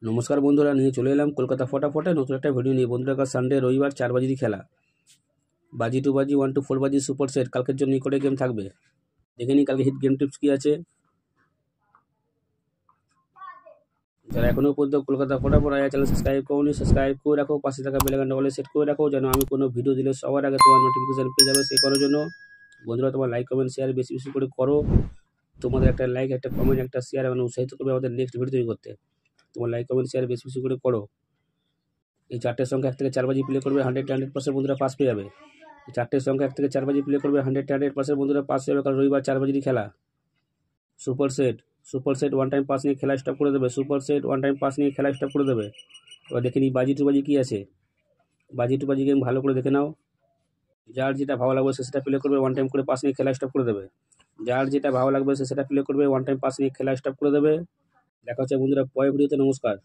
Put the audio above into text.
নমস্কার বন্ধুরা, নিয়ে চলে এলাম কলকাতা ফটাফটে নতুন একটা ভিডিও নিয়ে। বন্ধুরা, কাল সানডে রবিবার 4 বাজিরই খেলা, বাজি টু বাজি 1 to 4 বাজি সুপার সেট। কালকের জন্য করে গেম থাকবে, দেখে নিই কালকে হিট গেম টিপস কি আছে। যারা এখনো পর্যন্ত কলকাতা ফটাফট আয়া চ্যানেল সাবস্ক্রাইব করুন, সাবস্ক্রাইব করে রাখো, পাশে থাকা বেল আইকনটা বলে সেট করে রাখো, যেন আমি কোনো ভিডিও দিলে সবার আগে তোমার নোটিফিকেশন পেয়ে যাবে। সেই করার জন্য বন্ধুরা, তোমার লাইক কমেন্ট শেয়ার বেশি বেশি করে করো। তোমাদের একটা লাইক, একটা কমেন্ট, একটা শেয়ার মানে উৎসাহিত করবে আমাদের নেক্সট ভিডিও তৈরি করতে। তোমার লাইক কমেন্ট শেয়ার বেশি বেশি করে করো। এই চারটের সংখ্যা 1 থেকে 4 বাজি প্লে করবে, 100% বন্ধুরা পাস পেয়ে যাবে। চারটের সংখ্যা 1 থেকে 4 বাজি প্লে করবে, 100% বন্ধুরা পাস পেয়ে যাবে। কারণ রবিবার 4 বাজিরই খেলা। Super set one time pass নিয়ে খেলা স্টপ করে দেবে। Super set one time pass নিয়ে খেলা স্টপ করে দেবে। এবার দেখে নিই বাজি টু বাজি কী আছে। বাজি টু বাজি গেম ভালো করে দেখে নাও। যার যেটা ভালো লাগবে সে সেটা প্লে করবে, ওয়ান টাইম করে পাস নিয়ে খেলা স্টপ করে দেবে। যার যেটা ভালো লাগবে সে সেটা প্লে করবে, ওয়ান টাইম পাস নিয়ে খেলা স্টপ করে দেবে। দেখা হচ্ছে বন্ধুরা পরের ভিডিওতে। নমস্কার।